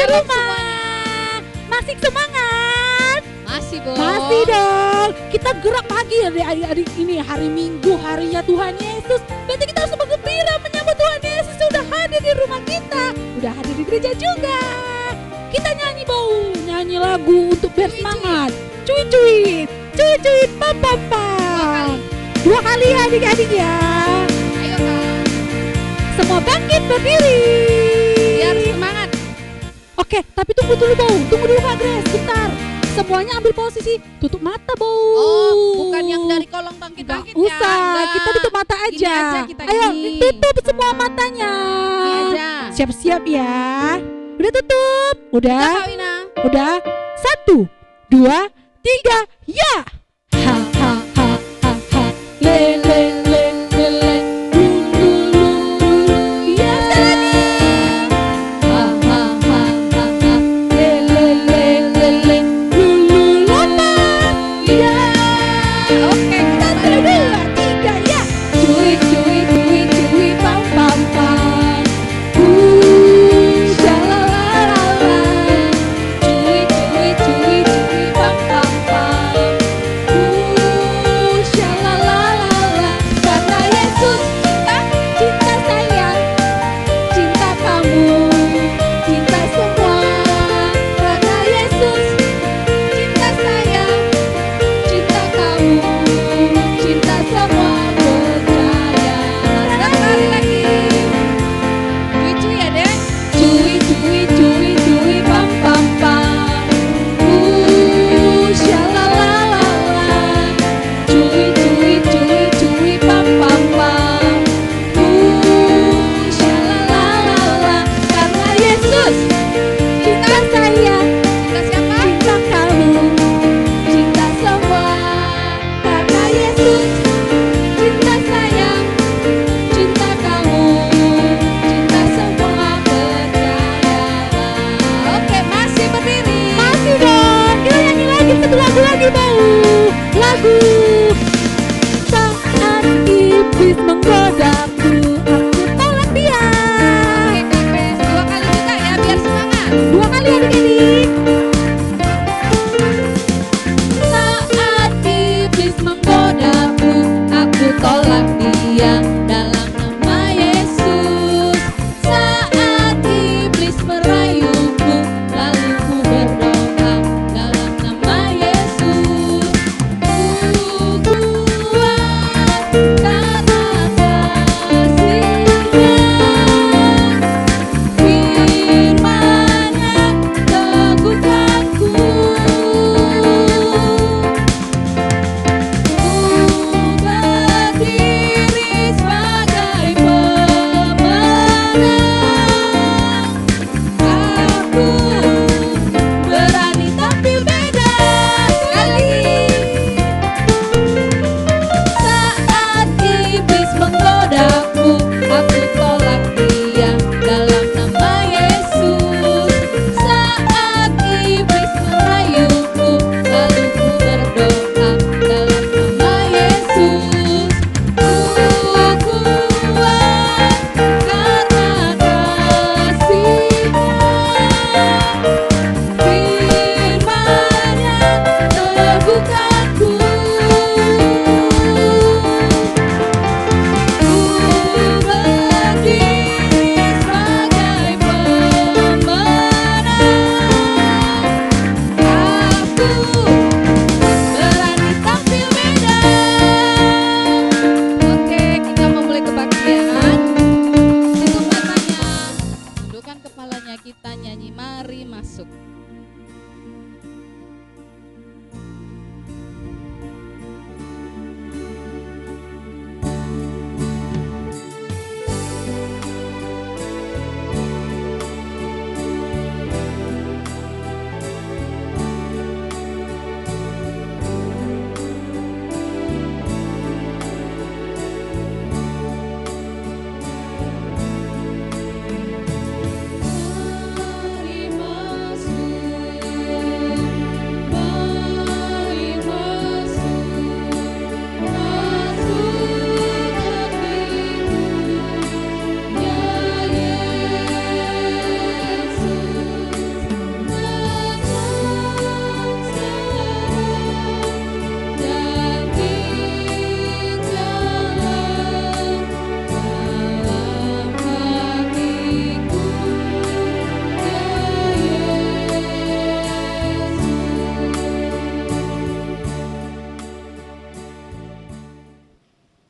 rumah. Masih semangat? Masih, Bo. Masih dong. Kita gerak pagi ya adik-adik, ini hari Minggu, harinya Tuhan Yesus. Berarti kita harus bergembira menyambut Tuhan Yesus sudah hadir di rumah kita, udah hadir di gereja juga. Kita nyanyi, Bo, nyanyi lagu untuk bersemangat. Cuit-cuit, cuit-cuit, pam-pam-pam. 2 kali ya adik-adik ya. Ayo, Kak. Semua bangkit berdiri. Biar semangat. Oke, tapi tunggu dulu, Bo. Tunggu dulu, Kak Grace, bentar. Semuanya ambil posisi, tutup mata, Bo. Oh, bukan yang dari kolong bangkit-bangkit ya. Usah, Enggak. kita tutup mata Gini aja. aja kita Ayo, gini. tutup semua matanya. Gini aja. Siap-siap ya. Udah tutup? Udah? Udah, Kak Wina. Udah? 1, 2, 3, ya! Ha ha ha ha ha. Le le le le le. Lu lu lu lu. Ya, sekali lagi. Ha ha ha ha ha. Le le le le le. Lu lu lompat. Ya. Oke, kita 1, 2, 3, ya. Cuit cuit cuit cuit pam pam pam. Shalalala. Cuit cuit cuit cuit pam pam pam. Shalalala.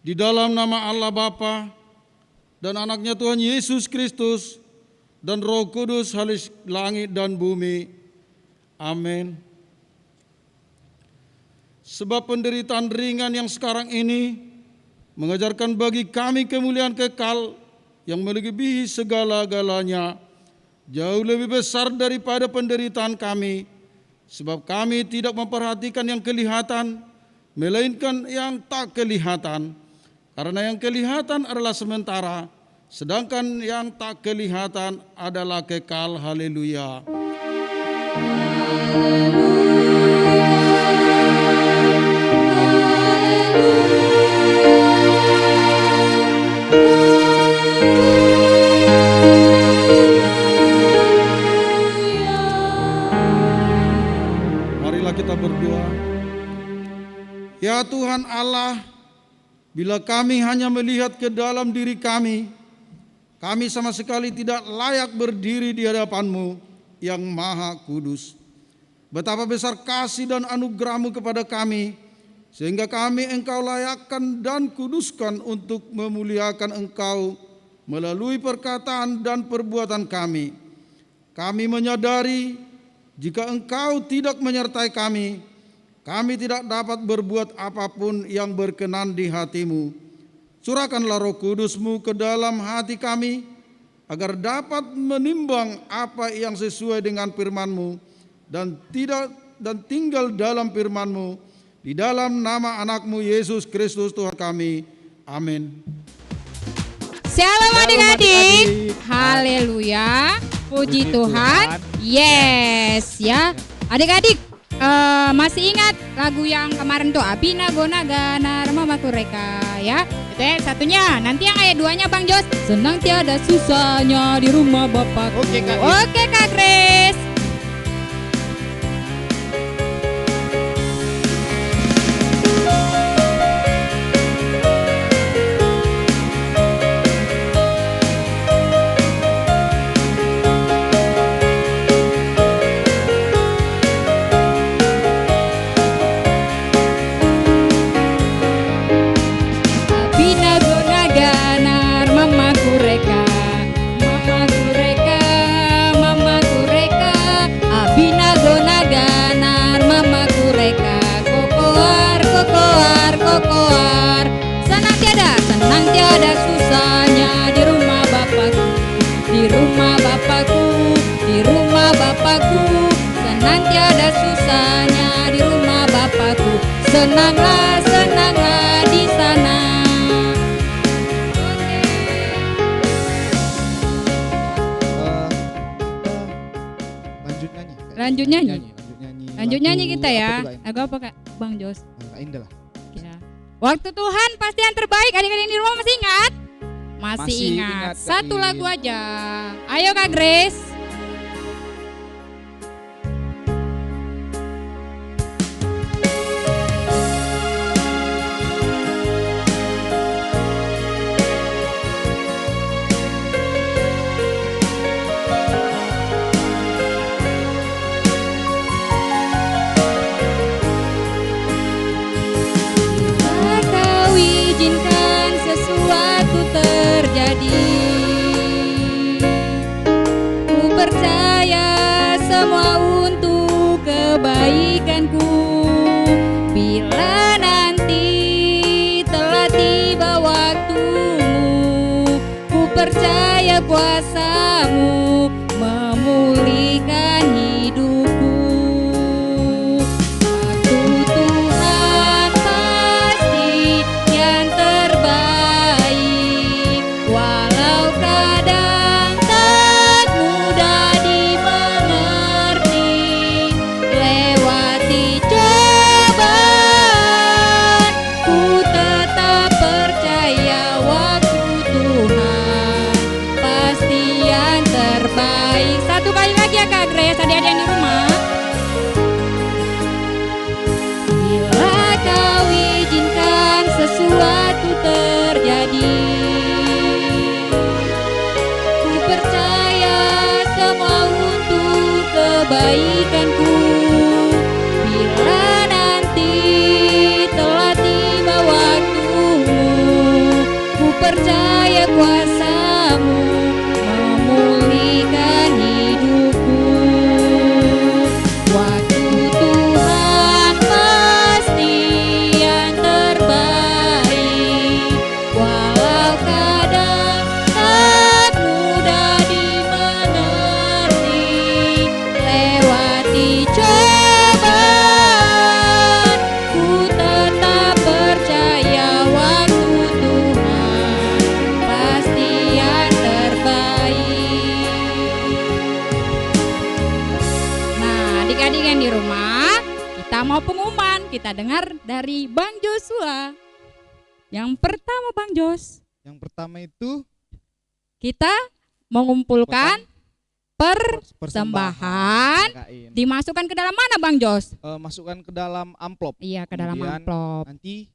di dalam nama Allah Bapa dan anaknya Tuhan Yesus Kristus dan Roh Kudus halis langit dan bumi. Amin. Sebab penderitaan ringan yang sekarang ini mengajarkan bagi kami kemuliaan kekal yang melebihi segala-galanya, jauh lebih besar daripada penderitaan kami, sebab kami tidak memperhatikan yang kelihatan, melainkan yang tak kelihatan. Karena yang kelihatan adalah sementara, sedangkan yang tak kelihatan adalah kekal. Haleluya. Marilah kita berdoa. Ya Tuhan Allah, bila kami hanya melihat ke dalam diri kami sama sekali tidak layak berdiri di hadapan-Mu yang Maha Kudus. Betapa besar kasih dan anugerah-Mu kepada kami, sehingga kami Engkau layakkan dan kuduskan untuk memuliakan Engkau melalui perkataan dan perbuatan kami. Kami menyadari jika Engkau tidak menyertai kami tidak dapat berbuat apapun yang berkenan di hati-Mu. Curahkanlah Roh Kudus-Mu ke dalam hati kami, agar dapat menimbang apa yang sesuai dengan firman-Mu dan tinggal dalam firman-Mu, di dalam nama anak-Mu Yesus Kristus Tuhan kami. Amin. Shalom adik-adik. Haleluya. Puji Tuhan. Yes ya. Adik-adik, masih ingat lagu yang kemarin tuh Abina Gona Gana Rama Matureka ya? Itu ya satunya. Nanti yang ayat 2-nya Bang Jos. Senang tiada susahnya di rumah Bapakku. Oke Kak Grace. Senanglah, senanglah di sana. Lanjut nyanyi. Lanjut nyanyi kita ya. Lagu apa Kak? Bang Jos. Kak Indah lah. Ya. Waktu Tuhan pasti yang terbaik. Adik-adik di rumah masih ingat? Masih ingat. Satu lagu aja. Ayo Kak Grace. Kebaikanku bila nanti telah tiba waktumu, ku percaya kuasa-Mu memulihkan hidupku. Waktu Tuhan pasti yang terbaik, walau kadang tak mudah dimengerti. Lewati cobaan, ku tetap percaya waktu Tuhan pasti yang terbaik. Satu kali lagi ya Kak Grace, adik-adik yang di rumah. Bila Kau izinkan sesuatu terjadi, ku percaya semua untuk kebaikanku. Bila nanti telah tiba waktumu, Adik-adik yang di rumah, kita mau pengumuman. Kita dengar dari Bang Joshua. Yang pertama Bang Jos. Yang pertama itu kita mengumpulkan persembahan. Dimasukkan ke dalam mana Bang Jos? Masukkan ke dalam amplop. Iya, ke dalam Kemudian amplop. Nanti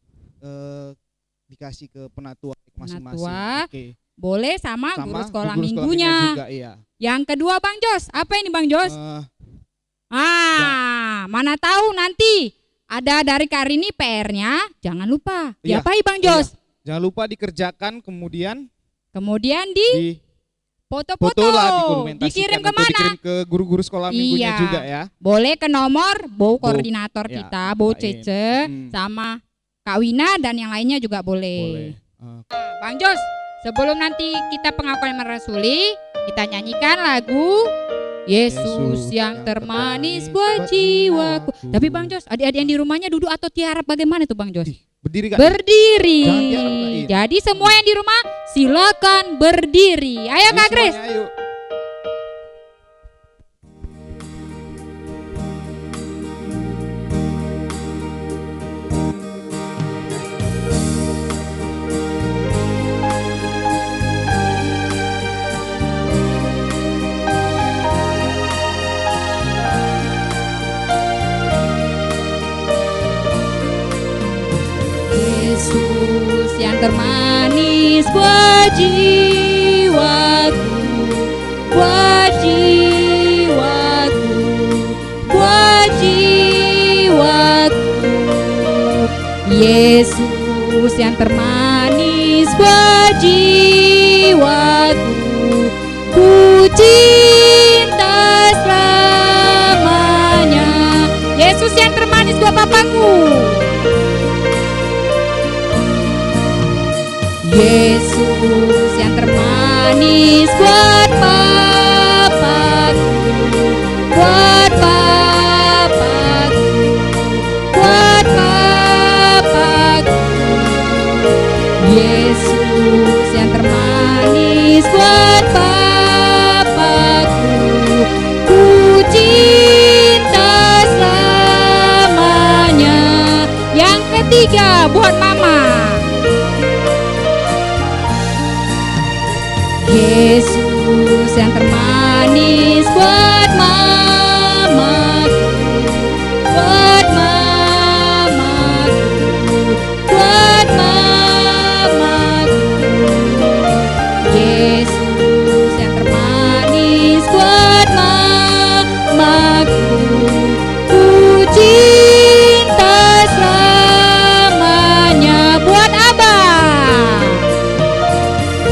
dikasih ke penatua masing-masing. Penatua. Oke. Boleh sama guru sekolah guru minggunya. juga, iya. Yang kedua Bang Jos, apa ini Bang Jos? Mana tahu nanti ada dari Karini PR-nya, jangan lupa. Iya. Diapain Bang Jos? Jangan lupa dikerjakan, kemudian di foto-foto, dikirim ke mana? Dikirim ke guru-guru sekolah minggunya juga ya. Boleh ke nomor koordinator ya, kita, Cece, sama Kak Wina dan yang lainnya juga boleh. Bang Jos, sebelum nanti kita pengakuan merasuli, kita nyanyikan lagu Yesus yang termanis buat jiwaku. Tapi Bang Jos, adik-adik yang di rumahnya duduk atau tiarap bagaimana tuh Bang Jos? Berdiri Kak. Berdiri. Jangan tiarap, Kak. Jadi semua yang di rumah silakan berdiri. Ayo Kak Grace. Ayo. Yesus yang termanis buat jiwaku, buat jiwaku, buat jiwaku. Yesus yang termanis buat jiwaku, ku cinta selamanya. Yesus yang termanis buat papaku. Yesus yang termanis buat papaku, buat papaku, buat papaku. Yesus yang termanis buat papaku, ku cinta selamanya. Yang ketiga buat mama. Yesus yang termanis buat mamaku, buat mamaku, buat mamaku. Yesus yang termanis buat mamaku, ku cinta selamanya. Buat abang.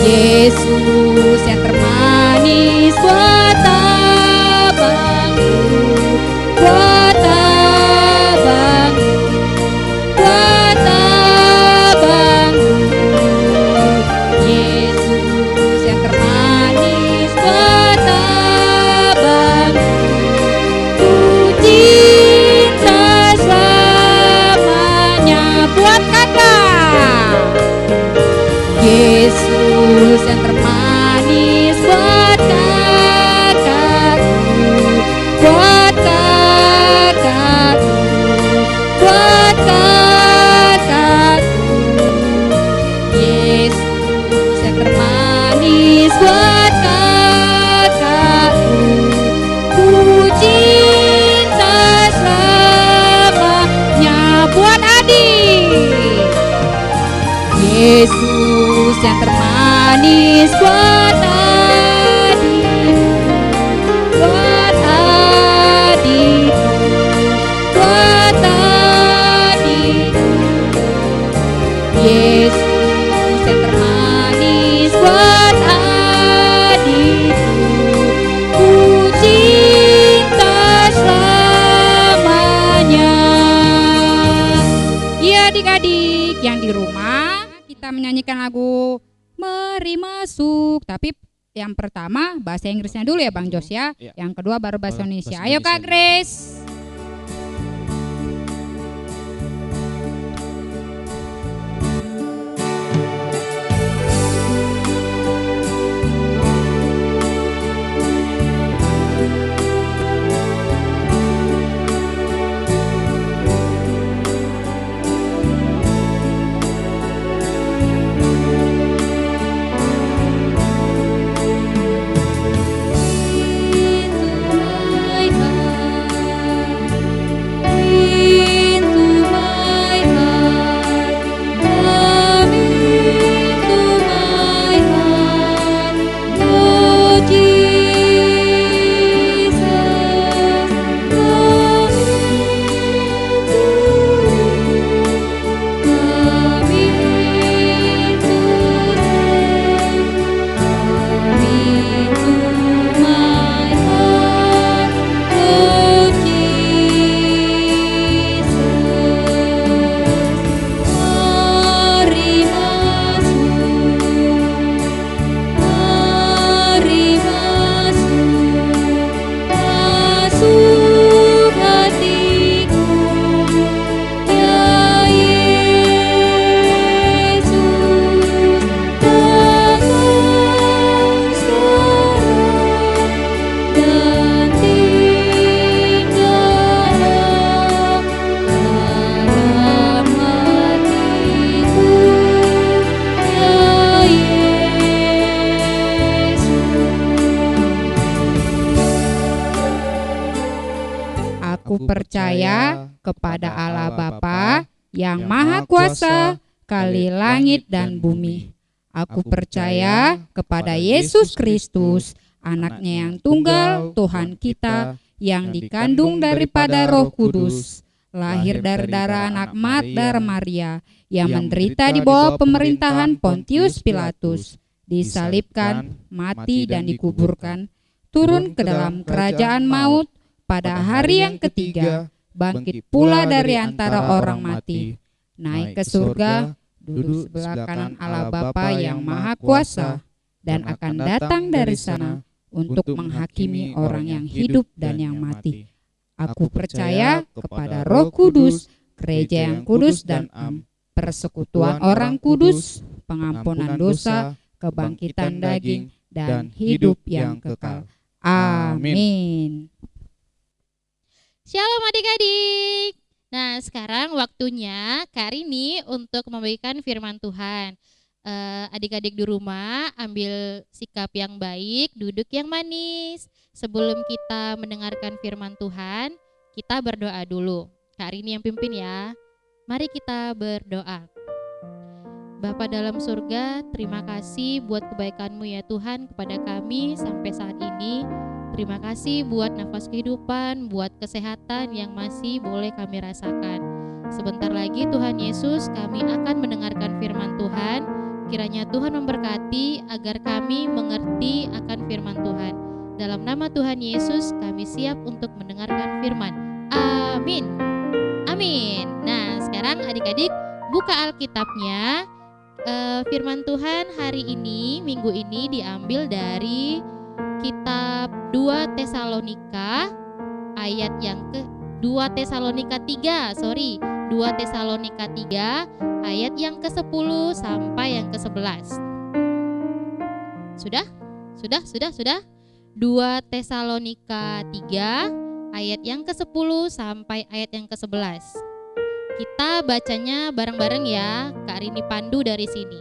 Yesus yang termanis buat abangku, buat abangku, buat abangku. Yesus yang termanis buat abangku, ku cinta selamanya. Buat kakak. Yesus yang termanis buat kakakku, buat kakakku, buat kakakku. Yesus yang termanis buat kakakku, ku cinta selamanya. Buat adik. Yesus yang termanis buat adikku, buat adikku, buat adikku. Yesus yang termanis buat adikku, ku cinta selamanya. Iya adik-adik yang di rumah, kita menyanyikan lagu Mari Masuk. Tapi yang pertama bahasa Inggrisnya dulu ya Bang Jos ya. Yang kedua baru bahasa Indonesia. Ayo Kak Grace. Aku percaya kepada Allah Bapa yang Maha Kuasa, kali langit dan bumi. Aku percaya kepada Yesus Kristus, Anaknya yang tunggal, Tuhan kita, yang dikandung daripada Roh Kudus, lahir dari darah anak Marta Maria, yang menderita di bawah pemerintahan Pontius Pilatus, disalibkan, mati dan dikuburkan, turun ke dalam kerajaan maut, pada hari yang ketiga, bangkit pula dari antara orang mati, naik ke surga, duduk sebelah kanan Allah Bapa yang Maha Kuasa, dan akan datang dari sana untuk menghakimi orang yang hidup dan yang mati. Aku percaya kepada Roh Kudus, gereja yang kudus dan am, persekutuan orang kudus, pengampunan dosa, kebangkitan daging, dan hidup yang kekal. Amin. Shalom adik-adik. Nah, sekarang waktunya Kak Rini untuk membagikan firman Tuhan. Adik-adik di rumah ambil sikap yang baik, duduk yang manis. Sebelum kita mendengarkan firman Tuhan, kita berdoa dulu. Kak Rini yang pimpin ya. Mari kita berdoa. Bapa dalam surga, terima kasih buat kebaikan-Mu ya Tuhan kepada kami sampai saat ini. Terima kasih buat nafas kehidupan, buat kesehatan yang masih boleh kami rasakan. Sebentar lagi Tuhan Yesus, kami akan mendengarkan firman Tuhan. Kiranya Tuhan memberkati agar kami mengerti akan firman Tuhan. Dalam nama Tuhan Yesus, kami siap untuk mendengarkan firman. Amin. Amin. Nah, sekarang adik-adik buka Alkitabnya. Firman Tuhan hari ini, minggu ini diambil dari kitab 2 Tesalonika ayat yang ke 2 Tesalonika 3 ayat yang ke-10 sampai yang ke-11. Sudah? 2 Tesalonika 3 ayat yang ke-10 sampai ayat yang ke-11. Kita bacanya bareng-bareng ya. Kak Rini pandu dari sini.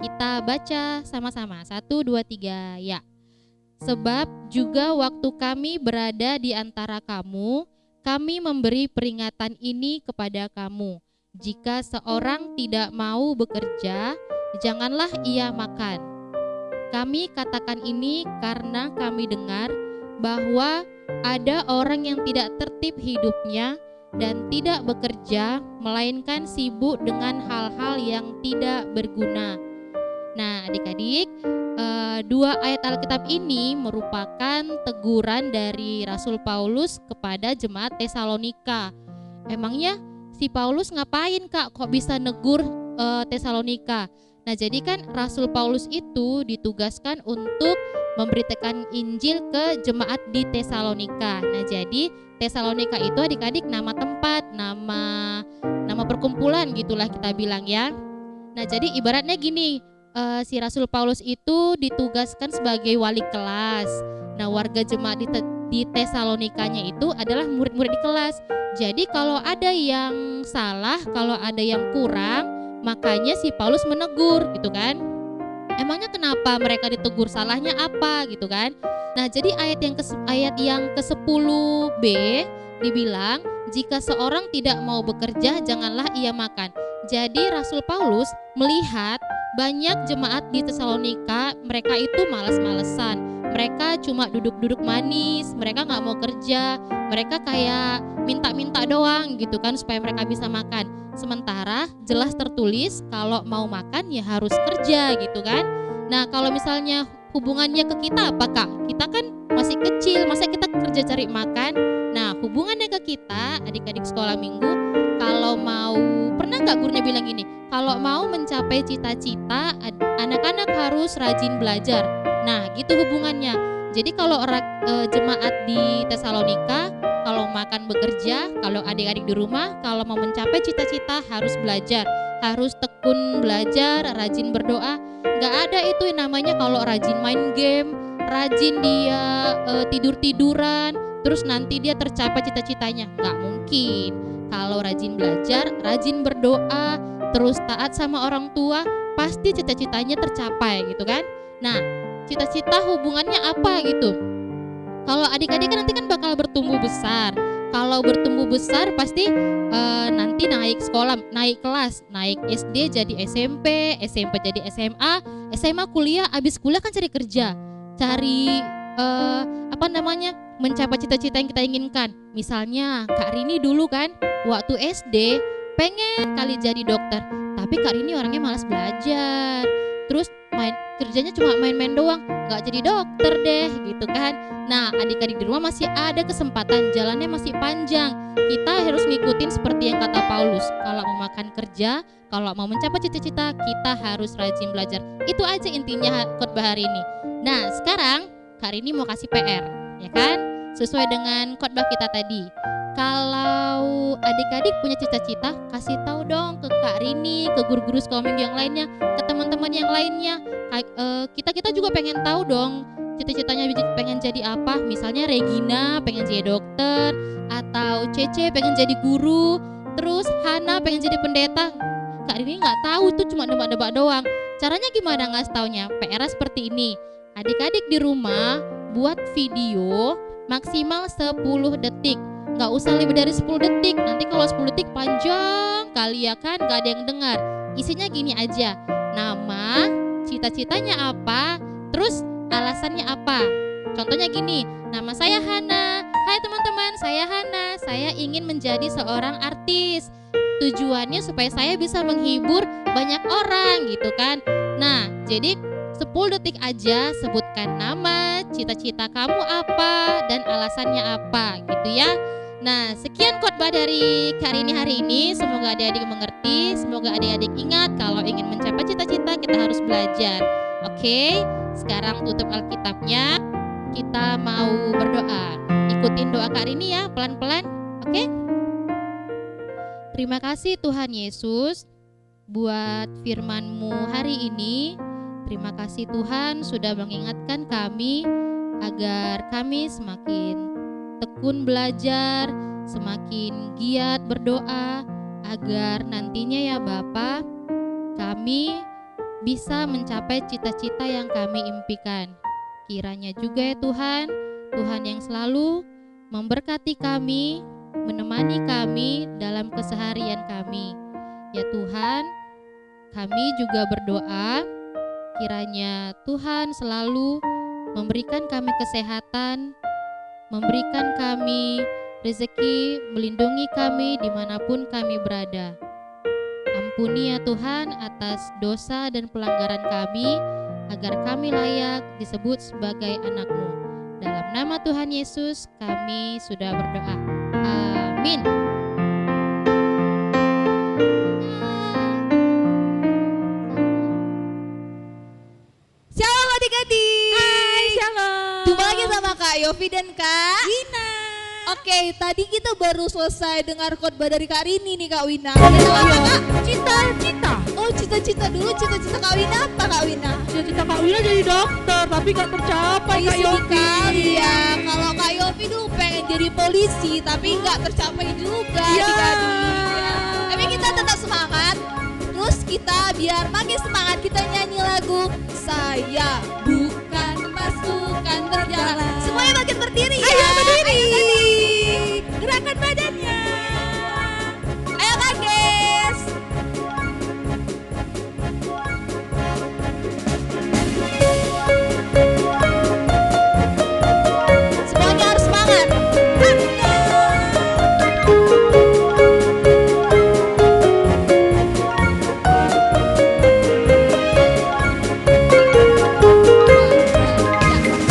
Kita baca sama-sama. 1, 2, 3, ya. Sebab juga waktu kami berada di antara kamu, kami memberi peringatan ini kepada kamu. Jika seorang tidak mau bekerja, janganlah ia makan. Kami katakan ini karena kami dengar bahwa ada orang yang tidak tertib hidupnya dan tidak bekerja, melainkan sibuk dengan hal-hal yang tidak berguna. Nah, adik-adik, 2 ayat Alkitab ini merupakan teguran dari Rasul Paulus kepada jemaat Tesalonika. Emangnya si Paulus ngapain Kak? Kok bisa negur Tesalonika? Nah, jadi kan Rasul Paulus itu ditugaskan untuk memberitakan Injil ke jemaat di Tesalonika. Nah, jadi Tesalonika itu adik-adik nama tempat, nama perkumpulan gitulah kita bilang ya. Nah, jadi ibaratnya gini, si Rasul Paulus itu ditugaskan sebagai wali kelas. Nah, warga jemaat di Tesalonikanya itu adalah murid-murid di kelas. Jadi kalau ada yang salah, kalau ada yang kurang, makanya si Paulus menegur gitu kan. Emangnya kenapa mereka ditegur, salahnya apa gitu kan. Nah, jadi ayat yang ke-10b dibilang, jika seorang tidak mau bekerja, janganlah ia makan. Jadi Rasul Paulus melihat banyak jemaat di Tesalonika, mereka itu malas-malesan. Mereka cuma duduk-duduk manis, mereka gak mau kerja, mereka kayak minta-minta doang gitu kan supaya mereka bisa makan. Sementara jelas tertulis kalau mau makan ya harus kerja gitu kan. Nah, kalau misalnya hubungannya ke kita apa Kak? Kita kan masih kecil, masa kita kerja cari makan? Nah, hubungannya ke kita, adik-adik sekolah minggu, kalau mau, pernah gak gurunya bilang gini, kalau mau mencapai cita-cita, anak-anak harus rajin belajar. Nah, gitu hubungannya. Jadi kalau jemaat di Tesalonika, kalau makan bekerja, kalau adik-adik di rumah, kalau mau mencapai cita-cita harus belajar, harus tekun belajar, rajin berdoa. Gak ada itu yang namanya kalau rajin main game, rajin dia tidur-tiduran, terus nanti dia tercapai cita-citanya. Gak mungkin. Kalau rajin belajar, rajin berdoa, terus taat sama orang tua, pasti cita-citanya tercapai gitu kan. Nah, cita-cita hubungannya apa gitu? Kalau adik-adik kan nanti kan bakal bertumbuh besar. Kalau bertumbuh besar pasti nanti naik sekolah, naik kelas, naik SD jadi SMP, SMP jadi SMA, SMA kuliah, habis kuliah kan cari kerja, cari mencapai cita-cita yang kita inginkan. Misalnya Kak Rini dulu kan waktu SD pengen kali jadi dokter, tapi Kak Rini orangnya malas belajar, terus kerjanya cuma main-main doang, nggak jadi dokter deh gitu kan. Nah, adik-adik di rumah masih ada kesempatan, jalannya masih panjang. Kita harus ngikutin seperti yang kata Paulus, kalau mau makan kerja, kalau mau mencapai cita-cita, kita harus rajin belajar. Itu aja intinya khotbah hari ini. Nah, sekarang Kak Rini mau kasih PR, ya kan? Sesuai dengan khotbah kita tadi. Kalau adik-adik punya cita-cita, kasih tahu dong ke Kak Rini, ke guru-guru sekolah minggu yang lainnya, ke teman-teman yang lainnya. Kita juga pengen tahu dong cita-citanya pengen jadi apa. Misalnya Regina pengen jadi dokter, atau Cece pengen jadi guru, terus Hana pengen jadi pendeta. Kak Rini nggak tahu, itu cuma nebak-nebak doang. Caranya gimana ngasih taunya? PR seperti ini. Adik-adik di rumah buat video maksimal 10 detik. Nggak usah lebih dari 10 detik. Nanti kalau 10 detik panjang kali ya kan, nggak ada yang dengar. Isinya gini aja. Nama, cita-citanya apa, terus alasannya apa. Contohnya gini, nama saya Hana. Hai teman-teman, saya Hana. Saya ingin menjadi seorang artis. Tujuannya supaya saya bisa menghibur banyak orang gitu kan. Nah, jadi 10 detik aja sebutkan nama, cita-cita kamu apa, dan alasannya apa gitu ya. Nah, sekian khotbah dari Kak Rini hari ini. Semoga adik-adik mengerti, semoga adik-adik ingat kalau ingin mencapai cita-cita kita harus belajar. Oke, sekarang tutup Alkitabnya. Kita mau berdoa. Ikutin doa Kak Rini ya, pelan-pelan. Oke? Terima kasih Tuhan Yesus buat firman-Mu hari ini. Terima kasih Tuhan sudah mengingatkan kami agar kami semakin tekun belajar, semakin giat berdoa, agar nantinya ya Bapa, kami bisa mencapai cita-cita yang kami impikan. Kiranya juga ya Tuhan, Tuhan yang selalu memberkati kami, menemani kami dalam keseharian kami. Ya Tuhan, kami juga berdoa kiranya Tuhan selalu memberikan kami kesehatan, memberikan kami rezeki, melindungi kami dimanapun kami berada. Ampuni ya Tuhan atas dosa dan pelanggaran kami, agar kami layak disebut sebagai anak-Mu. Dalam nama Tuhan Yesus kami sudah berdoa. Amin. Shalom adik-adik. Hai, shalom. Jumpa lagi sama Kak Yofi dan Kak Wina. Oke, tadi kita baru selesai dengar khotbah dari Kak Rini nih Kak Wina. Cita-cita. Cita-cita. Oh, cita-cita dulu. Cita-cita Kak Wina apa Kak Wina? Cita-cita Kak Wina jadi dokter, tapi gak tercapai Kak Yofi. Kali ya. Kalau Kak Yofi dulu pengen jadi polisi, tapi nggak tercapai juga Ya. adik-adik. Ya. Tapi kita tetap semangat. Terus kita biar makin semangat kita nyanyi lagu Saya Bukan Pasukan Berjalan. Semuanya makin berdiri ya. Ayo berdiri. Ayo berdiri. Gerakan badannya. Ayo Kades. Semuanya harus semangat.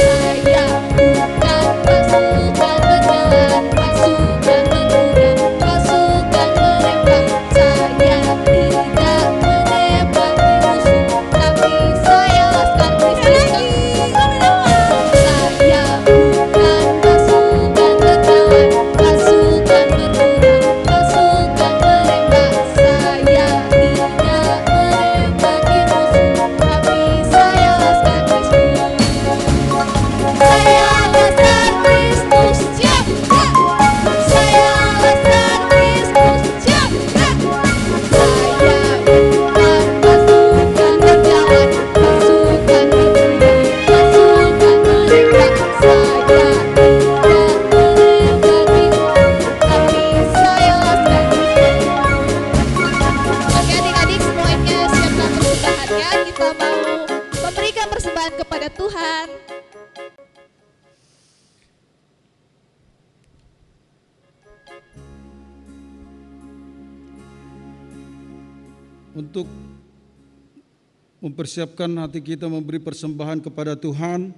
Saya bukan pasukan berjalan. untuk mempersiapkan hati kita memberi persembahan kepada Tuhan,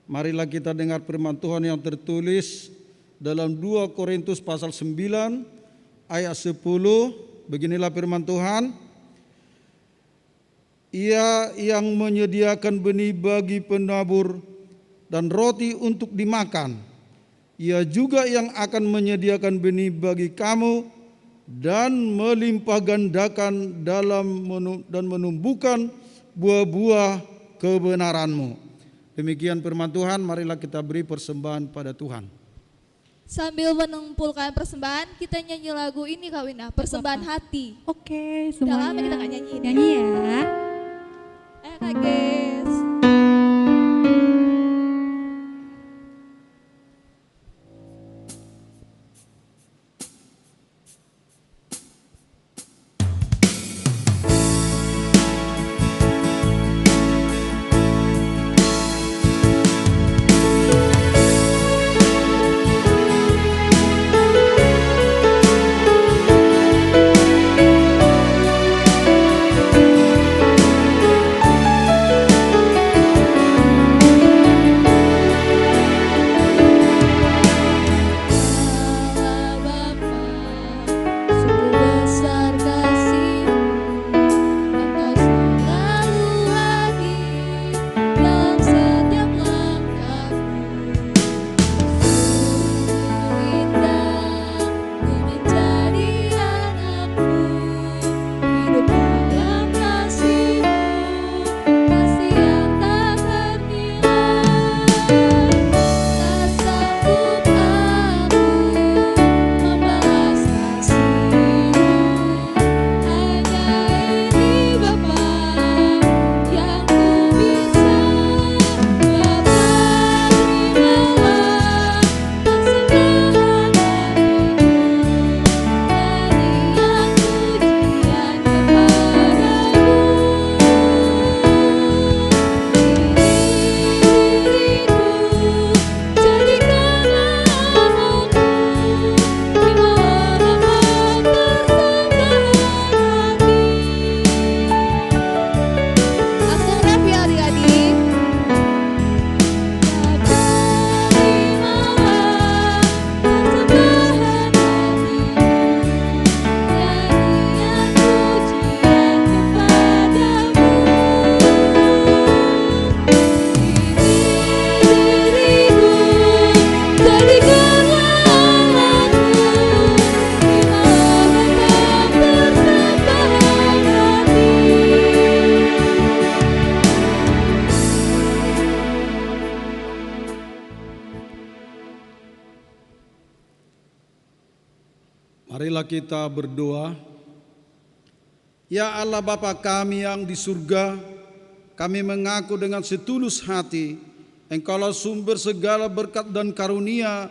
marilah kita dengar firman Tuhan yang tertulis dalam 2 Korintus pasal 9 ayat 10. Beginilah firman Tuhan. Ia yang menyediakan benih bagi penabur dan roti untuk dimakan, Ia juga yang akan menyediakan benih bagi kamu dan melimpah gandakan dan menumbuhkan buah-buah kebenaranmu. Demikian firman Tuhan, marilah kita beri persembahan pada Tuhan. Sambil mengumpulkan persembahan, kita nyanyi lagu ini Kak Wina, persembahan hati. Oke, Udah semuanya. lama kita gak nyanyi ini. Nyanyi ya. Ayo Kak Ges. Marilah kita berdoa. Ya Allah Bapa kami yang di surga, kami mengaku dengan setulus hati, Engkaulah sumber segala berkat dan karunia.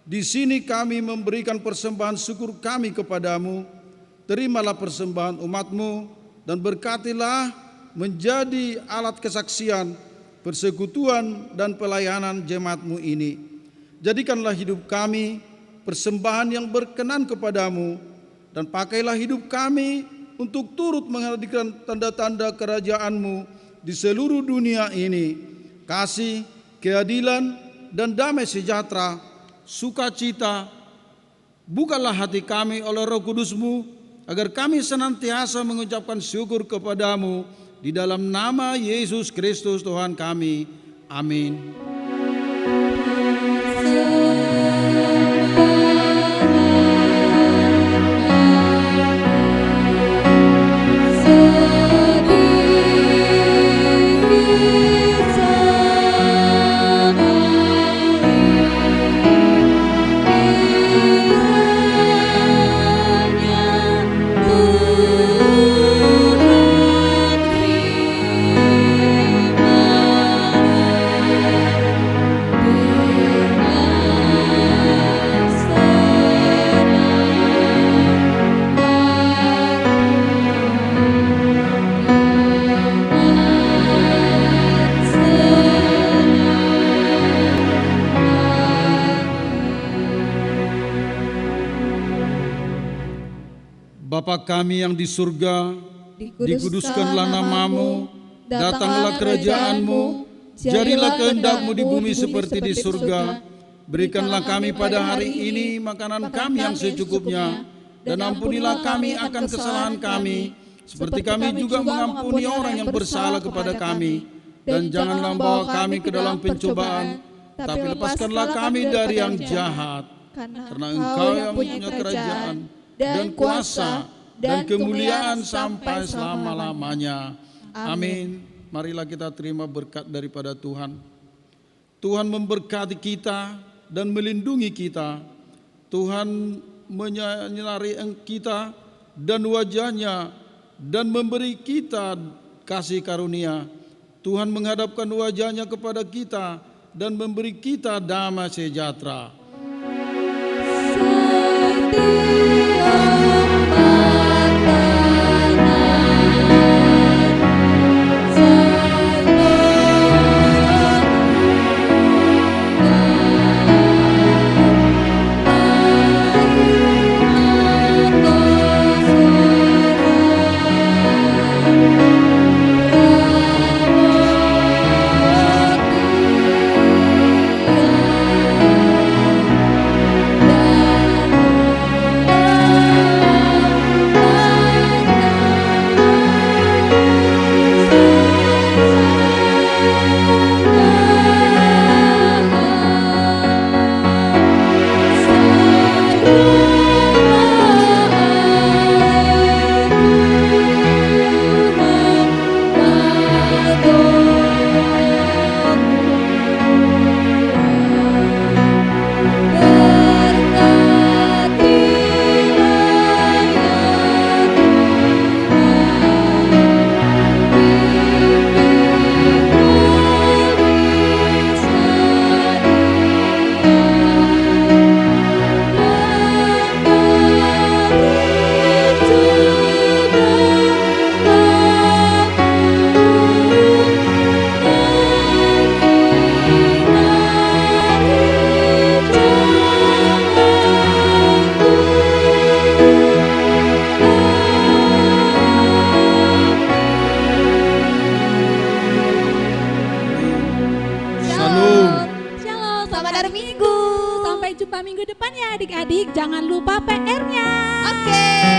Di sini kami memberikan persembahan syukur kami kepadamu. Terimalah persembahan umat-Mu dan berkatilah menjadi alat kesaksian, persekutuan dan pelayanan jemaat-Mu ini. Jadikanlah hidup kami persembahan yang berkenan kepadamu, dan pakailah hidup kami untuk turut menghadirkan tanda-tanda kerajaan-Mu di seluruh dunia ini. Kasih, keadilan, dan damai sejahtera, sukacita, bukalah hati kami oleh Roh Kudus-Mu, agar kami senantiasa mengucapkan syukur kepadamu, di dalam nama Yesus Kristus Tuhan kami. Amin. Bapa kami yang di surga, dikuduskanlah namamu, datanglah kerajaanmu, jadilah kehendak-mu di bumi seperti di surga. Berikanlah kami pada hari ini makanan kami yang secukupnya, dan ampunilah kami akan kesalahan kami, seperti kami juga mengampuni orang yang bersalah kepada kami. Dan janganlah membawa kami ke dalam pencobaan, tapi lepaskanlah kami dari yang jahat. Karena Engkau yang punya kerajaan dan kuasa dan kemuliaan sampai selama-lamanya. Amin. Marilah kita terima berkat daripada Tuhan. Tuhan memberkati kita dan melindungi kita. Tuhan menyinari kita dan wajahnya dan memberi kita kasih karunia. Tuhan menghadapkan wajahnya kepada kita dan memberi kita damai sejahtera. Selamat hari Minggu. Sampai jumpa minggu depan ya adik-adik. Jangan lupa PR-nya. Oke.